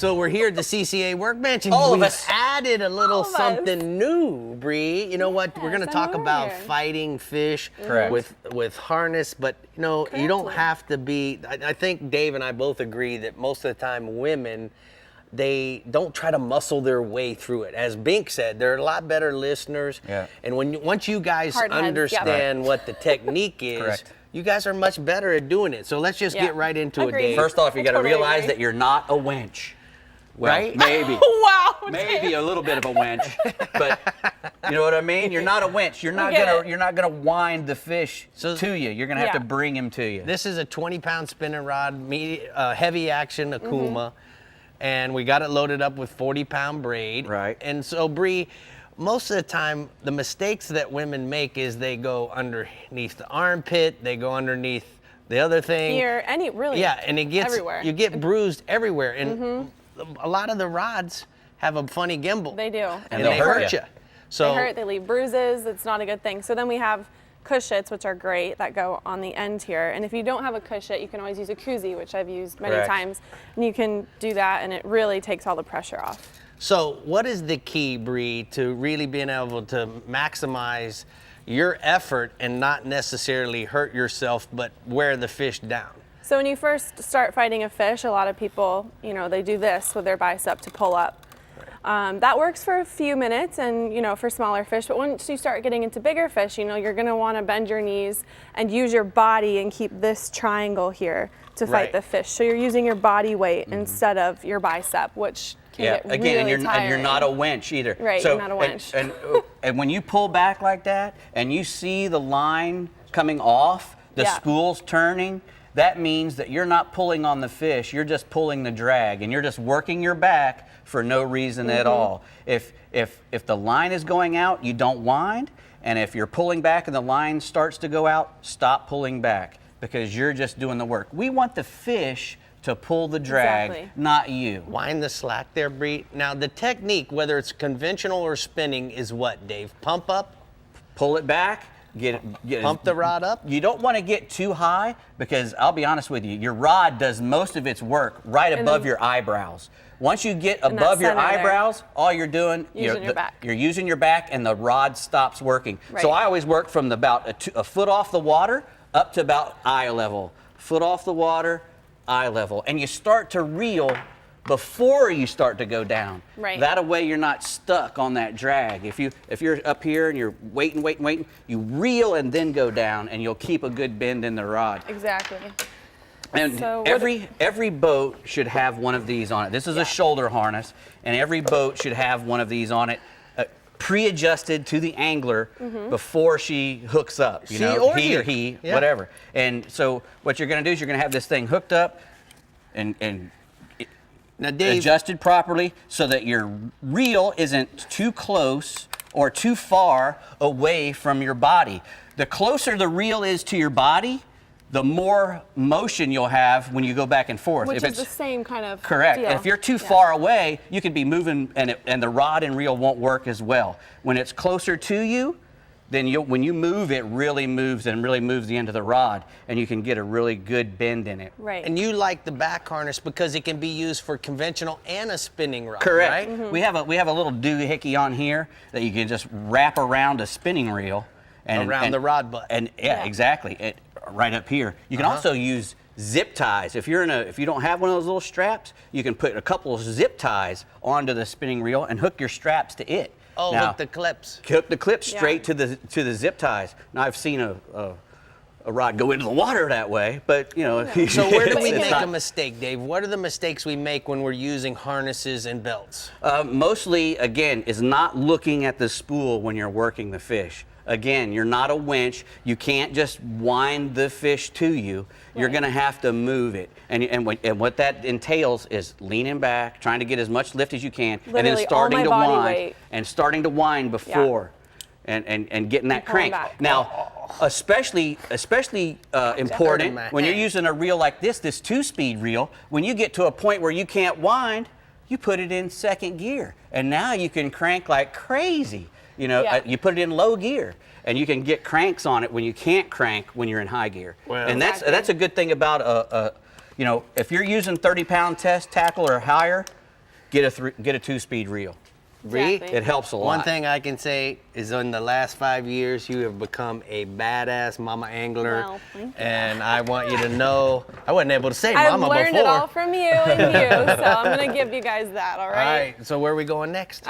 So we're here at the CCA workbench, and All of we've us. added a little something new, Bree. You know what? We're going to talk about fighting fish with harness, but you know, you don't have to be. I think Dave and I both agree that most of the time women, they don't try to muscle their way through it. As Bink said, they're a lot better listeners. Yeah. And once you guys Hard heads, understand what the technique is, you guys are much better at doing it. So let's just get right into it, Dave. First off, you got to realize that you're not a winch. Well, right? Maybe. Wow. Maybe a little bit of a winch, but you know what I mean. You're not a winch. You're not gonna wind the fish to you. You're gonna have to bring him to you. This is a 20-pound spinning rod, heavy action Akuma, and we got it loaded up with 40-pound braid. Right. And so, Bree, most of the time, the mistakes that women make is they go underneath the armpit, they go underneath the other thing. Ear, and it gets everywhere. You get bruised everywhere, and a lot of the rods have a funny gimbal. They do. And they hurt you. So they hurt, they leave bruises. It's not a good thing. So then we have cushiots, which are great, that go on the end here. And if you don't have a cushiot, you can always use a koozie, which I've used many times. And you can do that, and it really takes all the pressure off. So what is the key, Bree, to really being able to maximize your effort and not necessarily hurt yourself, but wear the fish down? So when you first start fighting a fish, a lot of people, you know, they do this with their bicep to pull up. That works for a few minutes and, you know, for smaller fish, but once you start getting into bigger fish, you know, you're gonna wanna bend your knees and use your body and keep this triangle here to fight the fish. So you're using your body weight instead of your bicep, which can get again, really and you're not a winch either. Right, so, you're not a winch. And when you pull back like that and you see the line coming off, the spool's turning, that means that you're not pulling on the fish, you're just pulling the drag, and you're just working your back for no reason at all. If the line is going out, you don't wind, and if you're pulling back and the line starts to go out, stop pulling back, because you're just doing the work. We want the fish to pull the drag, not you. Wind the slack there, Bree. Now the technique, whether it's conventional or spinning, is what, Dave? Pump up? Pull it back. Pump the rod up? You don't want to get too high, because I'll be honest with you, your rod does most of its work right above your eyebrows. Once you get above your eyebrows, all you're doing, you're using your back, and the rod stops working. So I always work from about a foot off the water up to about eye level. Foot off the water, eye level. And you start to reel before you start to go down. That way you're not stuck on that drag. If you're up here and you're waiting, you reel and then go down, and you'll keep a good bend in the rod. Exactly. And so every boat should have one of these on it. This is a shoulder harness, and every boat should have one of these on it, pre-adjusted to the angler before she hooks up. You know, he or he, whatever. And so what you're going to do is you're going to have this thing hooked up and now, Dave, adjusted properly so that your reel isn't too close or too far away from your body. The closer the reel is to your body, the more motion you'll have when you go back and forth. Which is the same kind of correct. deal. If you're too far away, you could be moving, and the rod and reel won't work as well. When it's closer to you, then when you move, it really moves and really moves the end of the rod, and you can get a really good bend in it. Right. And you like the back harness because it can be used for conventional and a spinning rod, correct. right? We have a little doohickey on here that you can just wrap around a spinning reel. And around the rod butt. And exactly. Right up here. You can also use zip ties. If you don't have one of those little straps, you can put a couple of zip ties onto the spinning reel and hook your straps to it. Oh, now, hook the clips. Hook the clips straight to the zip ties. Now I've seen a rod go into the water that way, but you know. So where do we make a mistake, Dave? What are the mistakes we make when we're using harnesses and belts? Mostly, again, is not looking at the spool when you're working the fish. Again, you're not a winch. You can't just wind the fish to you. You're going to have to move it. And what that entails is leaning back, trying to get as much lift as you can, and then starting to wind. And starting to wind before and getting that crank. Back. Now, especially important when you're using a reel like this 2-speed reel, when you get to a point where you can't wind, you put it in second gear. And now you can crank like crazy. You know, you put it in low gear, and you can get cranks on it when you can't crank when you're in high gear. Well, and that's a good thing about you know, if you're using 30-pound test tackle or higher, get a 2-speed reel. Bree, Exactly. It helps a lot. one thing I can say is in the last 5 years, you have become a badass mama angler. Well, thank you. And I want you to know, I wasn't able to say mama I've learned before. it all from you and you, so I'm gonna give you guys that, all All right? right, so where are we going next?